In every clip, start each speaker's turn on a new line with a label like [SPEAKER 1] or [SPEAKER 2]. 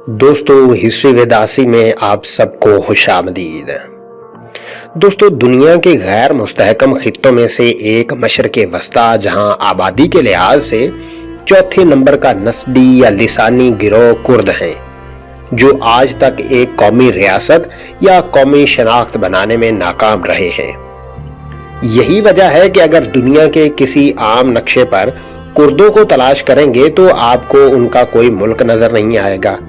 [SPEAKER 1] दोस्तों, history with Asim में आप सबको खुशामदीद। दोस्तों, दुनिया के गैर मुस्तहकम खित्तों में से एक मशरक़ वस्ता, जहां आबादी के लिहाज से चौथे नंबर का नस्ली या लिसानी गिरोह कुर्द हैं, जो आज तक एक कौमी रियासत या कौमी शनाख्त बनाने में नाकाम रहे हैं। यही वजह है कि अगर दुनिया के किसी आम नक्शे पर कुर्दों को तलाश करेंगे तो आपको उनका कोई मुल्क नजर नहीं आएगा।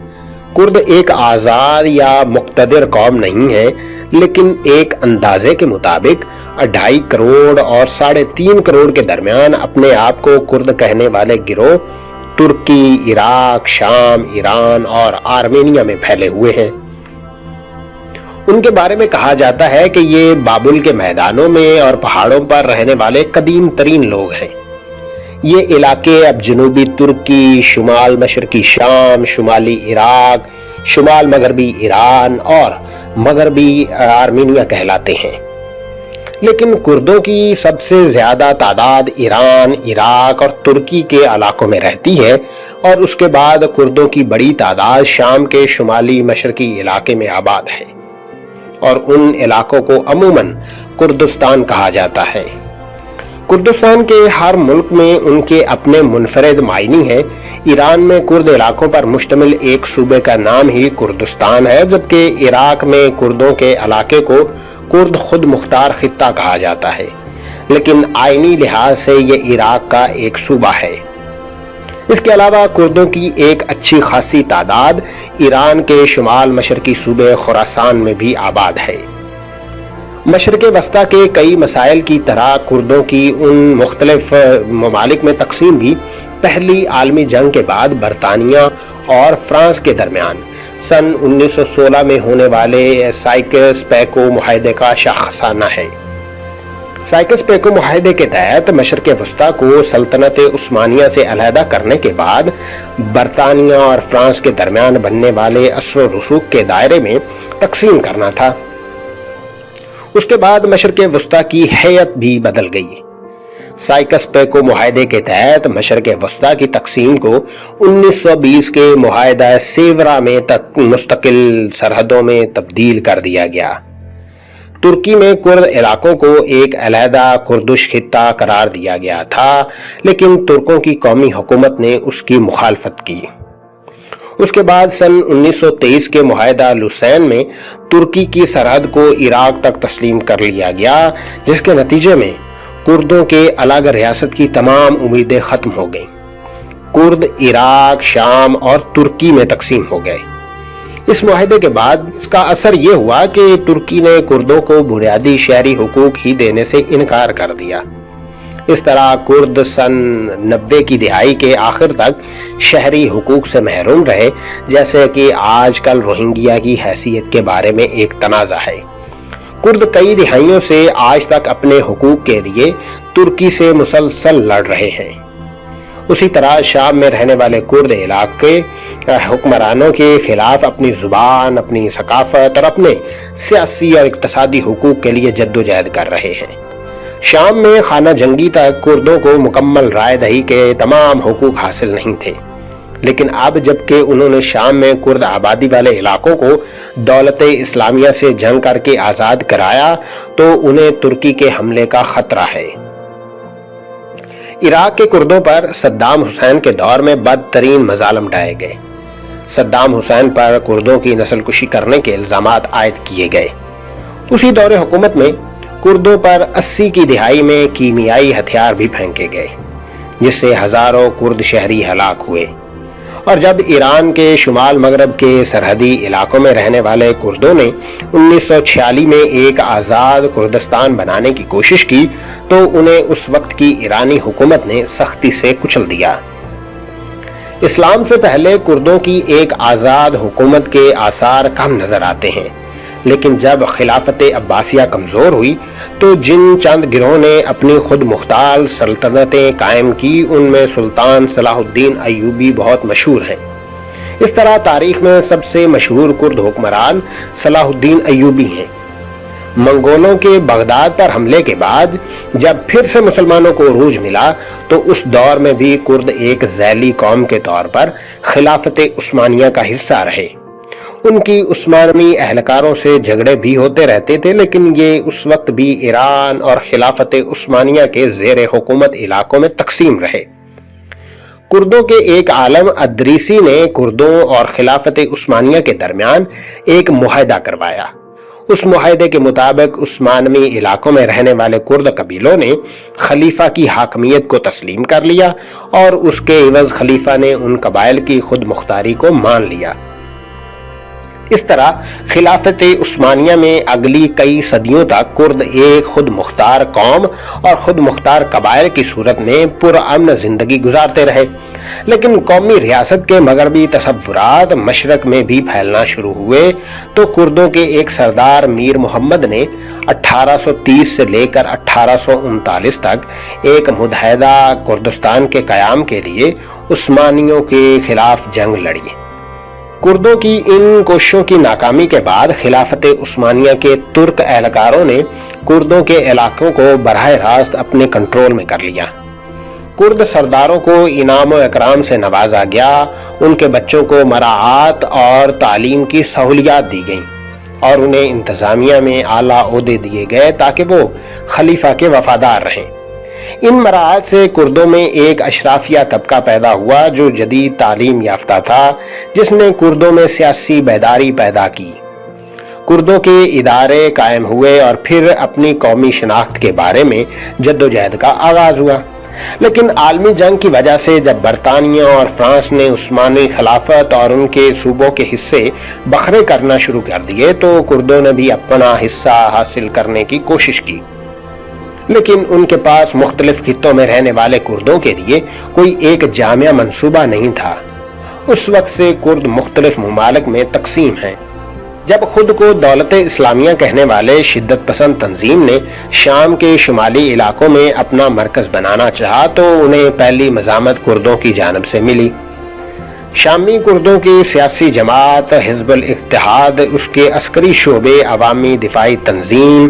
[SPEAKER 1] कुर्द एक आज़ाद या मुक़्तदिर कौम नहीं है, लेकिन एक अंदाजे के मुताबिक 2.5 करोड़ और 3.5 करोड़ के दरमियान अपने आप को कुर्द कहने वाले गिरोह तुर्की, इराक, शाम, ईरान और आर्मेनिया में फैले हुए हैं। उनके बारे में कहा जाता है कि ये बाबुल के मैदानों में और पहाड़ों पर रहने वाले कदीम तरीन लोग हैं। ये इलाके अब जनूबी तुर्की, शुमाल मशरकी शाम, शुमाली इराक, शुमाल मगरबी ईरान और मगरबी आर्मेनिया कहलाते हैं। लेकिन कुर्दों की सबसे ज्यादा तादाद ईरान, इराक और तुर्की के इलाकों में रहती है और उसके बाद कुर्दों की बड़ी तादाद शाम के शुमाली मशरकी इलाके में आबाद है और उन इलाकों को अमूमन कुर्दिस्तान कहा जाता है। कुर्दिस्तान के हर मुल्क में उनके अपने मुनफरद मायने हैं। ईरान में कुर्द इलाकों पर मुश्तमिल एक सूबे का नाम ही कुर्दिस्तान है, जबकि इराक में कुर्दों के इलाके को कुर्द खुद मुख्तार खित्ता कहा जाता है, लेकिन आईनी लिहाज से ये इराक का एक सूबा है। इसके अलावा कुर्दों की एक अच्छी खासी तादाद ईरान के शुमाल मशरकी सूबे खुरासान में भी आबाद है। मशरक़ वस्ता के कई मसाइल की तरह कुर्दों की उन मुख्तलिफ ममालिक में तकसीम भी पहली आलमी जंग के बाद बरतानिया और फ्रांस के दरमियान सन 1916 में होने वाले साइकस-पेको मुआहदे का शाखसाना है। साइकस-पेको मुआहदे के तहत मशरक़ वस्ता को सल्तनत उस्मानिया से अलहदा करने के बाद बरतानिया और फ्रांस के दरमियान बनने वाले असर रसूख के दायरे में तकसीम करना था। उसके बाद मशरक़ वस्ता की हैयत भी बदल गई। साइकस-पेको मुआहदे के तहत मशरक़ वस्ता की तकसीम को 1920 के मुआहदा सेवरा में तक मुस्तकिल सरहदों में तब्दील कर दिया गया। तुर्की में कुर्द इलाकों को एक अलहदा कुर्दिश खित्ता करार दिया गया था, लेकिन तुर्कों की कौमी हुकूमत ने उसकी मुखालफत की। उसके बाद सन 1923 के मुआहदा लुसैन में तुर्की की सरहद को इराक तक तस्लीम कर लिया गया, जिसके नतीजे में कुर्दों के अलग रियासत की तमाम उम्मीदें खत्म हो गईं। कुर्द इराक, शाम और तुर्की में तकसीम हो गए। इस मुआहदे के बाद इसका असर यह हुआ कि तुर्की ने कुर्दों को बुनियादी शहरी हुकूक ही देने से इनकार कर दिया। इस तरह कुर्द सन 90 की दिहाई के आखिर तक शहरी हुकूक से महरूम रहे, जैसे कि आजकल रोहिंग्या की हैसियत के बारे में एक तनाज़ा है। कुर्द कई दिहाइयों से आज तक अपने हुकूक के लिए तुर्की से मुसलसल लड़ रहे हैं। उसी तरह शाम में रहने वाले कुर्द इलाके हुक्मरानों के खिलाफ अपनी जुबान, अपनी सकाफत और अपने सियासी और इक्तसादी हुकूक के लिए जद्दोजहद कर रहे हैं। शाम में खाना जंगी तक कुर्दों को मुकम्मल राय दही के तमाम हुकूक हासिल नहीं थे, लेकिन अब जबकि उन्होंने शाम में कुर्द आबादी वाले इलाकों को दौलत इस्लामिया से जंग करके आज़ाद कराया, तो उन्हें तुर्की के हमले का खतरा है। इराक के कुर्दों पर सद्दाम हुसैन के दौर में बदतरीन मजालम ढाए गए। सद्दाम हुसैन पर कुर्दों की नस्लकुशी करने के इल्जामात आयद किए गए। उसी दौरे हुकूमत में कुर्दों पर 80 की दिहाई में कीमियाई हथियार भी फेंके गए, जिससे हजारों कुर्द शहरी हलाक हुए। और जब ईरान के शुमाल मगरब के सरहदी इलाकों में रहने वाले कुर्दों ने 1946 में एक आज़ाद कुर्दिस्तान बनाने की कोशिश की, तो उन्हें उस वक्त की ईरानी हुकूमत ने सख्ती से कुचल दिया। इस्लाम से पहले कुर्दों की एक आज़ाद हुकूमत के आसार कम नजर आते हैं, लेकिन जब खिलाफत अब्बासिया कमज़ोर हुई तो जिन चंद गिरोह ने अपनी खुद मुख्तार सल्तनतें कायम की, उनमें सुल्तान सलाहुद्दीन अय्यूबी बहुत मशहूर हैं। इस तरह तारीख में सबसे मशहूर कुर्द हुक्मरान सलाहुद्दीन अय्यूबी हैं। منگولوں کے بغداد پر حملے کے بعد جب پھر سے مسلمانوں کو عروج ملا تو اس دور میں بھی کرد ایک ذیلی قوم کے طور پر خلافت عثمانیہ کا حصہ رہے۔ ان کی عثمانی اہلکاروں سے جھگڑے بھی ہوتے رہتے تھے، لیکن یہ اس وقت بھی ایران اور خلافت عثمانیہ کے زیر حکومت علاقوں میں تقسیم رہے۔ کردوں کے ایک عالم ادریسی نے کردوں اور خلافت عثمانیہ کے درمیان ایک معاہدہ کروایا۔ اس معاہدے کے مطابق عثمانی علاقوں میں رہنے والے کرد قبیلوں نے خلیفہ کی حاکمیت کو تسلیم کر لیا اور اس کے عوض خلیفہ نے ان قبائل کی خود مختاری کو مان لیا۔ اس طرح خلافت عثمانیہ میں اگلی کئی صدیوں تک کرد ایک خود مختار قوم اور خود مختار قبائل کی صورت میں پرامن زندگی گزارتے رہے، لیکن قومی ریاست کے مغربی تصورات مشرق میں بھی پھیلنا شروع ہوئے تو کردوں کے ایک سردار میر محمد نے 1830 سے لے کر 1839 تک ایک متحدہ کردستان کے قیام کے لیے عثمانیوں کے خلاف جنگ لڑی۔ کردوں کی ان کوششوں کی ناکامی کے بعد خلافت عثمانیہ کے ترک اہلکاروں نے کردوں کے علاقوں کو براہ راست اپنے کنٹرول میں کر لیا۔ کرد سرداروں کو انعام و اکرام سے نوازا گیا، ان کے بچوں کو مراعات اور تعلیم کی سہولیات دی گئیں اور انہیں انتظامیہ میں اعلیٰ عہدے دیے گئے تاکہ وہ خلیفہ کے وفادار رہیں۔ ان مراعات سے کردوں میں ایک اشرافیہ طبقہ پیدا ہوا جو جدید تعلیم یافتہ تھا، جس نے کردوں میں سیاسی بیداری پیدا کی۔ کردوں کے ادارے قائم ہوئے اور پھر اپنی قومی شناخت کے بارے میں جدوجہد کا آغاز ہوا۔ لیکن عالمی جنگ کی وجہ سے جب برطانیہ اور فرانس نے عثمانی خلافت اور ان کے صوبوں کے حصے بکھرے کرنا شروع کر دیے تو کردوں نے بھی اپنا حصہ حاصل کرنے کی کوشش کی، لیکن ان کے پاس مختلف خطوں میں رہنے والے کردوں کے لیے کوئی ایک جامع منصوبہ نہیں تھا۔ اس وقت سے کرد مختلف ممالک میں تقسیم ہیں۔ جب خود کو دولت اسلامیہ کہنے والے شدت پسند تنظیم نے شام کے شمالی علاقوں میں اپنا مرکز بنانا چاہا تو انہیں پہلی مزاحمت کردوں کی جانب سے ملی۔ شامی کردوں کی سیاسی جماعت حزب الاتحاد، اس کے عسکری شعبے عوامی دفاعی تنظیم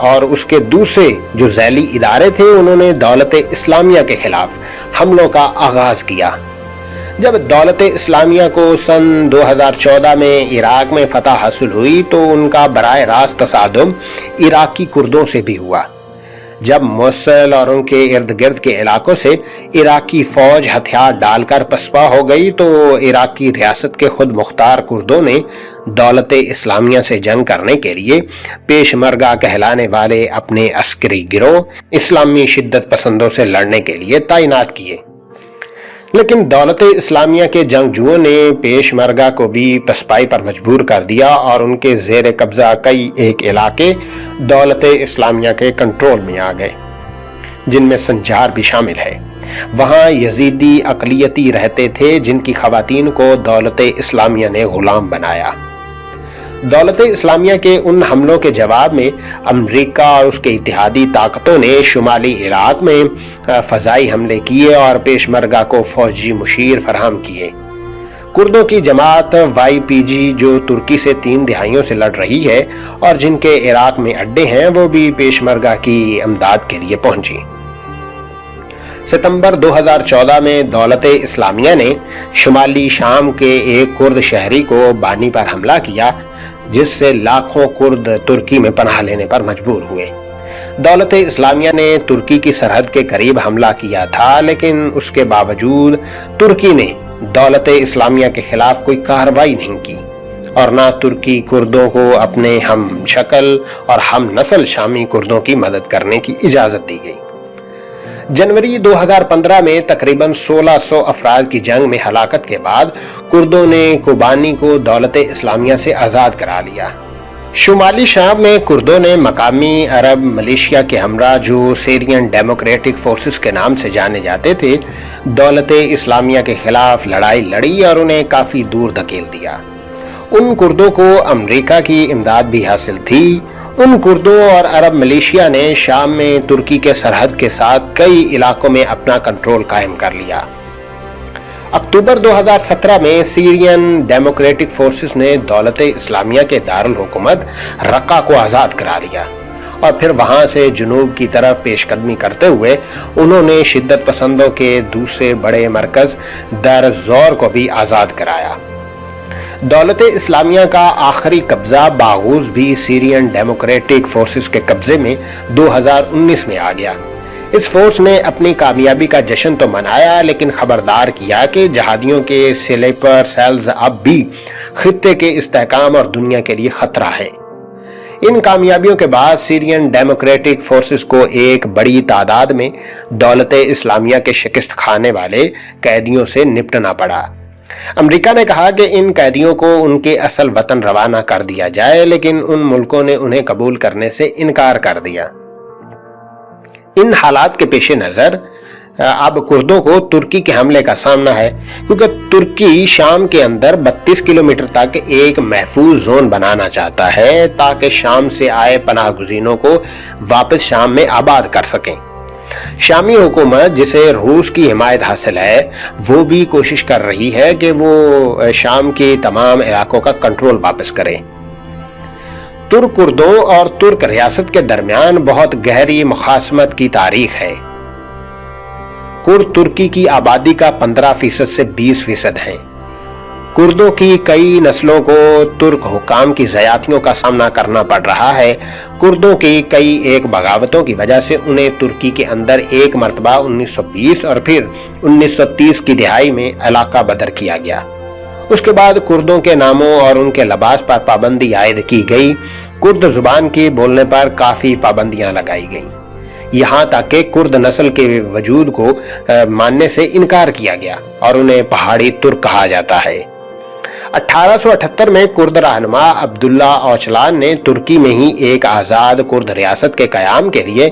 [SPEAKER 1] اور اس کے دوسرے جو ذیلی ادارے تھے، انہوں نے دولت اسلامیہ کے خلاف حملوں کا آغاز کیا۔ جب دولت اسلامیہ کو سن 2014 میں عراق میں فتح حاصل ہوئی تو ان کا براہ راست تصادم عراقی کردوں سے بھی ہوا۔ جب موصل اور ان کے ارد گرد کے علاقوں سے عراقی فوج ہتھیار ڈال کر پسپا ہو گئی تو عراقی ریاست کے خود مختار کردوں نے دولت اسلامیہ سے جنگ کرنے کے لیے پیش مرگہ کہلانے والے اپنے عسکری گروہ اسلامی شدت پسندوں سے لڑنے کے لیے تعینات کیے۔ لیکن دولت اسلامیہ کے جنگجوؤں نے پیش مرگہ کو بھی پسپائی پر مجبور کر دیا اور ان کے زیر قبضہ کئی ایک علاقے دولت اسلامیہ کے کنٹرول میں آ گئے، جن میں سنجار بھی شامل ہے۔ وہاں یزیدی اقلیتی رہتے تھے جن کی خواتین کو دولت اسلامیہ نے غلام بنایا۔ دولت اسلامیہ کے ان حملوں کے جواب میں امریکہ اور اس کے اتحادی طاقتوں نے شمالی عراق میں فضائی حملے کیے اور پیش مرگہ کو فوجی مشیر فراہم کیے۔ کردوں کی جماعت وائی پی جی جو ترکی سے 3 دہائیوں سے لڑ رہی ہے اور جن کے عراق میں اڈے ہیں، وہ بھی پیش مرگہ کی امداد کے لیے پہنچی۔ ستمبر 2014 میں دولت اسلامیہ نے شمالی شام کے ایک کرد شہری کو بانی پر حملہ کیا، جس سے لاکھوں کرد ترکی میں پناہ لینے پر مجبور ہوئے۔ دولت اسلامیہ نے ترکی کی سرحد کے قریب حملہ کیا تھا، لیکن اس کے باوجود ترکی نے دولت اسلامیہ کے خلاف کوئی کارروائی نہیں کی اور نہ ترکی کردوں کو اپنے ہم شکل اور ہم نسل شامی کردوں کی مدد کرنے کی اجازت دی گئی۔ جنوری 2015 میں تقریباً 1600 افراد کی جنگ میں ہلاکت کے بعد کردوں نے کوبانی کو دولت اسلامیہ سے آزاد کرا لیا۔ شمالی شام میں کردوں نے مقامی عرب ملیشیا کے ہمراہ جو سیرین ڈیموکریٹک فورسز کے نام سے جانے جاتے تھے، دولت اسلامیہ کے خلاف لڑائی لڑی اور انہیں کافی دور دھکیل دیا۔ ان کردوں کو امریکہ کی امداد بھی حاصل تھی۔ ان کردوں اور عرب ملیشیا نے شام میں ترکی کے سرحد کے ساتھ کئی علاقوں میں اپنا کنٹرول قائم کر لیا۔ अक्टूबर 2017 में सीरियन डेमोक्रेटिक फोर्सेस ने दौलत इस्लामिया के दारुल हुकूमत रक्का को आज़ाद करा लिया और फिर वहां से जुनूब की तरफ पेशकदमी करते हुए उन्होंने शिद्दत पसंदों के दूसरे बड़े मरकज दर ज़ोर को भी आज़ाद कराया। दौलत इस्लामिया का आखिरी कब्जा बागूस भी सीरियन डेमोक्रेटिक फोर्सेस के कब्जे में 2019 में आ गया। इस फोर्स ने अपनी कामयाबी का जश्न तो मनाया, लेकिन खबरदार किया कि जहादियों के स्लीपर सेल्स अब भी खित्ते के इस्तेहकाम और दुनिया के लिए खतरा है। इन कामयाबियों के बाद सीरियन डेमोक्रेटिक फोर्सेस को एक बड़ी तादाद में दौलत इस्लामिया के शिकस्त खाने वाले कैदियों से निपटना पड़ा। अमेरिका ने कहा कि इन कैदियों को उनके असल वतन रवाना कर दिया जाए, लेकिन उन मुल्कों ने उन्हें कबूल करने से इनकार कर दिया। इन हालात के पेश नज़र अब कुर्दों को तुर्की के हमले का सामना है, क्योंकि तुर्की शाम के अंदर 32 किलोमीटर तक एक महफूज जोन बनाना चाहता है ताकि शाम से आए पनाह गुज़ीनों को वापस शाम में आबाद कर सकें। शामी हुकूमत, जिसे रूस की हिमायत हासिल है, वो भी कोशिश कर रही है कि वो शाम के तमाम इलाकों का कंट्रोल वापस करे। तुर्क कुर्दों और तुर्क रियासत के दरमियान बहुत गहरी मुखासमत की तारीख है। कुर्द तुर्की की आबादी का 15% से 20% है। कुर्दों की कई नस्लों को तुर्क हुकाम की ज़यादतियों का सामना करना पड़ रहा है। कुर्दों की कई एक बगावतों की वजह से उन्हें तुर्की के अंदर एक मरतबा 1920 और फिर 1930 की दिहाई में इलाका बदर किया गया। उसके बाद कुर्दों के नामों और उनके लिबास पर पाबंदी आयद की गई। कुर्द जुबान के बोलने पर काफ़ी पाबंदियां लगाई गईं। यहाँ तक कि कुर्द नस्ल के वजूद को मानने से इनकार किया गया और उन्हें पहाड़ी तुर्क कहा जाता है। 1878 में कुर्द रहनुमा अब्दुल्ला ओचलान ने तुर्की में ही एक आज़ाद कुर्द रियासत के क़याम के लिए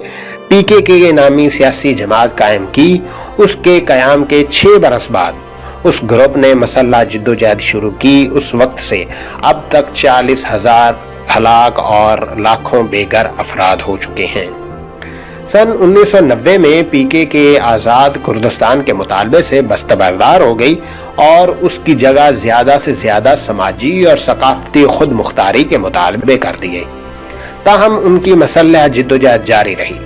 [SPEAKER 1] पीकेके नामी सियासी जमात कायम की। उसके क़याम के 6 बरस बाद उस ग्रुप ने मसल्ला जिद्दोजहद शुरू की। उस वक्त से अब तक 40,000 हलाक और लाखों बेघर अफराद हो चुके हैं। सन 1990 में पीकेके आज़ाद कुर्दिस्तान के मुतालबे से बस्तबरदार हो गई और उसकी जगह ज़्यादा से ज़्यादा समाजी और सकाफती खुद मुख्तारी के मुतालबे कर दिए। ताहम उनकी मसल्लह जिद्दोजहद जारी रही।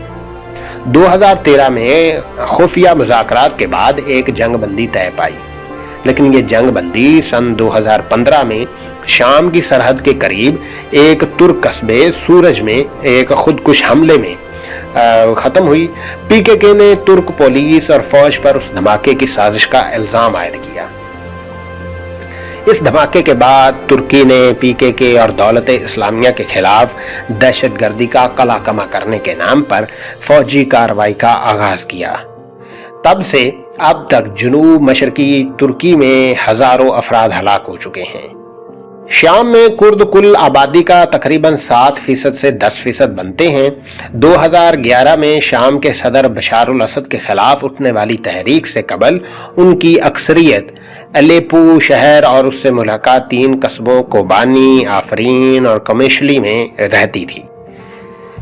[SPEAKER 1] 2013 में खुफिया मुज़ाकरात के बाद एक जंग बंदी तय पाई, लेकिन ये जंग बंदी सन 2015 में शाम की सरहद के करीब एक तुर्क कस्बे सूरज में एक खुदकुश हमले में खत्म हुई। पीकेके ने तुर्क पुलिस और फौज पर उस धमाके की साजिश का इल्जाम आयद किया। इस धमाके के बाद तुर्की ने पीकेके और दौलत इस्लामिया के खिलाफ दहशतगर्दी का कलाकमा करने के नाम पर फौजी कार्रवाई का आगाज किया। तब से अब तक जुनूब मशरकी तुर्की में हजारों अफराद हलाक हो चुके हैं। शाम में कुर्द कुल आबादी का तकरीबन 7% से 10% बनते हैं। 2011 में शाम के सदर बशारुल असद के खिलाफ उठने वाली तहरीक से कबल उनकी अक्सरियत अलेपो शहर और उससे मुलाकात 3 कस्बों कोबानी, आफरीन और कमेशली में रहती थी।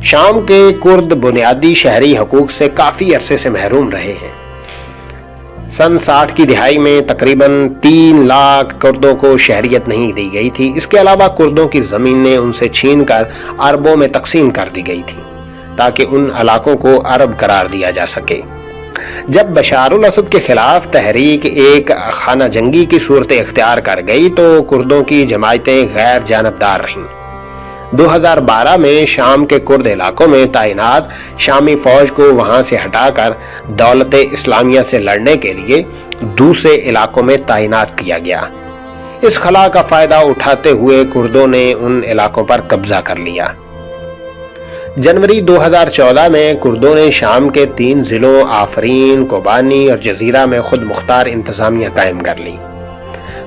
[SPEAKER 1] शाम के कुर्द बुनियादी शहरी हकूक से काफ़ी अरसे से महरूम रहे हैं। सन 60 की दिहाई में तकरीबन 3 लाख कुर्दों को शहरियत नहीं दी गई थी। इसके अलावा कुर्दों की ज़मीनें उनसे छीनकर अरबों में तकसीम कर दी गई थी ताकि उन इलाकों को अरब करार दिया जा सके। जब बशारुल असद के खिलाफ तहरीक एक खाना जंगी की सूरत इख्तियार कर गई तो कुर्दों की जमायतें गैर जानबदार रहीं। 2012 में शाम के कुर्द इलाकों में तैनात शामी फौज को वहां से हटाकर दौलत इस्लामिया से लड़ने के लिए दूसरे इलाकों में तैनात किया गया। इस खला का फायदा उठाते हुए कुर्दों ने उन इलाकों पर कब्जा कर लिया। जनवरी 2014 में कुर्दों ने शाम के 3 जिलों आफरीन, कोबानी और जजीरा में खुद मुख्तार इंतजामिया कायम कर ली।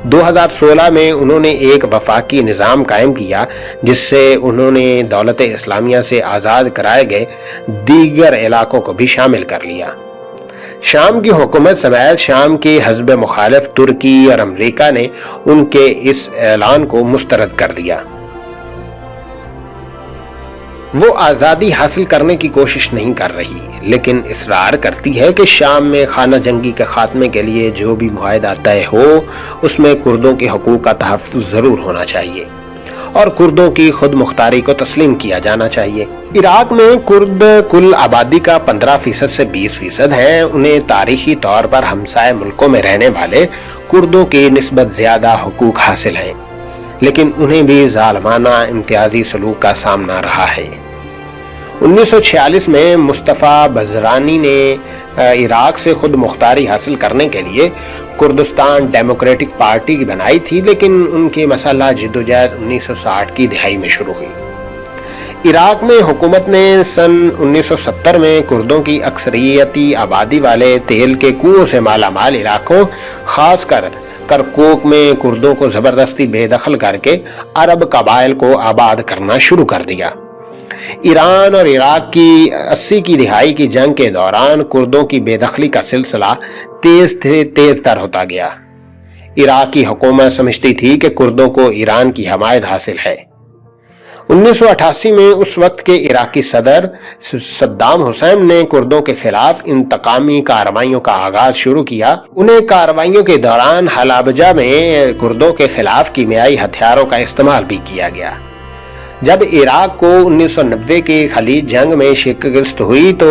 [SPEAKER 1] 2016 में उन्होंने एक वफाकी निज़ाम कायम किया जिससे उन्होंने दौलत इस्लामिया से आज़ाद कराए गए दीगर इलाकों को भी शामिल कर लिया। शाम की हुकूमत समेत शाम के हज़ब मुखालिफ तुर्की और अमेरिका ने उनके इस ऐलान को मुस्तरद कर दिया। وہ آزادی حاصل کرنے کی کوشش نہیں کر رہی، لیکن اصرار کرتی ہے کہ شام میں خانہ جنگی کے خاتمے کے لیے جو بھی معاہدہ طے ہو اس میں کردوں کے حقوق کا تحفظ ضرور ہونا چاہیے اور کردوں کی خود مختاری کو تسلیم کیا جانا چاہیے۔ عراق میں کرد کل آبادی کا 15% سے 20% ہیں۔ انہیں تاریخی طور پر ہمسائے ملکوں میں رہنے والے کردوں کی نسبت زیادہ حقوق حاصل ہیں، لیکن انہیں بھی ظالمانہ امتیازی سلوک کا سامنا رہا ہے۔ 1946 میں مصطفیٰ بزرانی نے عراق سے خود مختاری حاصل کرنے کے لیے کردستان ڈیموکریٹک پارٹی بنائی تھی، لیکن ان کی مسلح جدوجہد 1960 کی دہائی میں شروع ہوئی۔ عراق میں حکومت نے سن 1970 میں کردوں کی اکثریتی آبادی والے تیل کے کنووں سے مالا مال علاقوں، خاص کر کرکوک میں کردوں کو زبردستی بے دخل کر کے عرب قبائل کو آباد کرنا شروع کر دیا۔ ایران اور عراق کی 80 کی دہائی کی جنگ کے دوران کردوں کی بے دخلی کا سلسلہ تیز تر ہوتا گیا۔ عراق کی حکومت سمجھتی تھی کہ کردوں کو ایران کی حمایت حاصل ہے۔ 1988 میں اس وقت کے عراقی صدر صدام حسین نے کردوں کے خلاف انتقامی کارروائیوں کا آغاز شروع کیا۔ انہیں کارروائیوں کے دوران حلابجہ میں کردوں کے خلاف کیمیائی ہتھیاروں کا استعمال بھی کیا گیا۔ جب عراق کو 1990 کی خلیج جنگ میں شکست ہوئی تو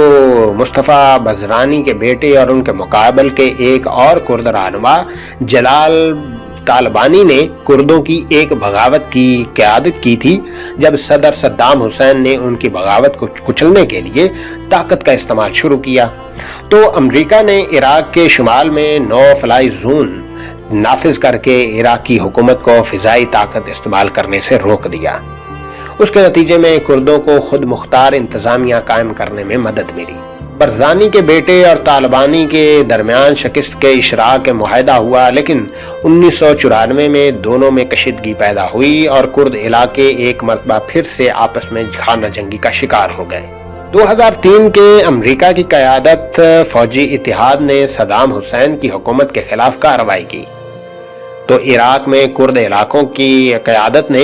[SPEAKER 1] مصطفیٰ بزرانی کے بیٹے اور ان کے مقابل کے ایک اور کرد رہنما جلال طالبانی نے کردوں کی ایک بغاوت کی قیادت کی تھی۔ جب صدر صدام حسین نے ان کی بغاوت کو کچلنے کے لیے طاقت کا استعمال شروع کیا تو امریکہ نے عراق کے شمال میں نو فلائی زون نافذ کر کے عراقی حکومت کو فضائی طاقت استعمال کرنے سے روک دیا۔ اس کے نتیجے میں کردوں کو خود مختار انتظامیہ قائم کرنے میں مدد ملی۔ برزانی کے بیٹے اور طالبانی کے درمیان شکست کے اشراق معاہدہ ہوا، لیکن 1994 میں دونوں میں کشیدگی پیدا ہوئی اور کرد علاقے ایک مرتبہ پھر سے آپس میں خانہ جنگی کا شکار ہو گئے۔ 2003 کے امریکہ کی قیادت فوجی اتحاد نے صدام حسین کی حکومت کے خلاف کارروائی کی تو عراق میں کرد علاقوں کی قیادت نے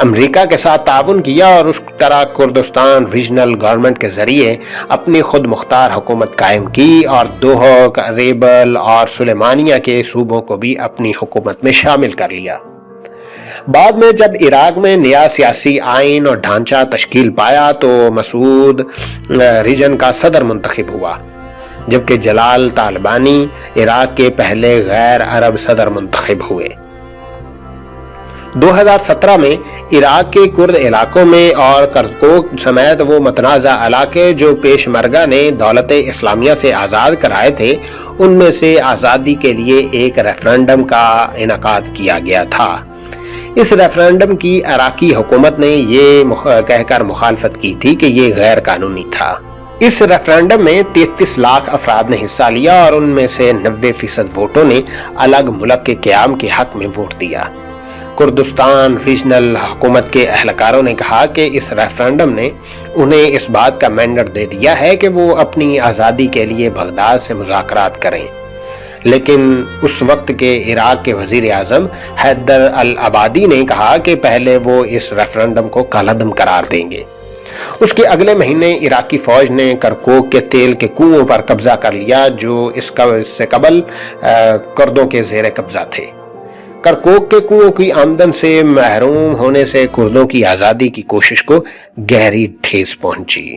[SPEAKER 1] امریکہ کے ساتھ تعاون کیا اور اس طرح کردستان ریجنل گورنمنٹ کے ذریعے اپنی خود مختار حکومت قائم کی اور دوحہ، ریبل اور سلیمانیہ کے صوبوں کو بھی اپنی حکومت میں شامل کر لیا۔ بعد میں جب عراق میں نیا سیاسی آئین اور ڈھانچہ تشکیل پایا تو مسعود ریجن کا صدر منتخب ہوا، جبکہ جلال طالبانی عراق کے پہلے غیر عرب صدر منتخب ہوئے۔ 2017 میں عراق کے کرد علاقوں میں اور کرکوک سمیت وہ متنازع علاقے جو پیشمرگہ نے دولت اسلامیہ سے آزاد کرائے تھے، ان میں سے آزادی کے لیے ایک ریفرنڈم کا انعقاد کیا گیا تھا۔ اس ریفرنڈم کی عراقی حکومت نے یہ کہہ کر مخالفت کی تھی کہ یہ غیر قانونی تھا۔ اس ریفرنڈم میں 33 لاکھ افراد نے حصہ لیا اور ان میں سے 90% ووٹوں نے الگ ملک کے قیام کے حق میں ووٹ دیا۔ کردستان ریجنل حکومت کے اہلکاروں نے کہا کہ اس ریفرنڈم نے انہیں اس بات کا مینڈیٹ دے دیا ہے کہ وہ اپنی آزادی کے لیے بغداد سے مذاکرات کریں، لیکن اس وقت کے عراق کے وزیر اعظم حیدر العبادی نے کہا کہ پہلے وہ اس ریفرنڈم کو کالعدم قرار دیں گے۔ اس کے اگلے مہینے عراقی فوج نے کرکوک کے تیل کے کنووں پر قبضہ کر لیا جو اس سے قبل کردوں کے زیر قبضہ تھے۔ کرکوک کے کنووں کی آمدن سے محروم ہونے سے کردوں کی آزادی کی کوشش کو گہری ٹھیس پہنچی۔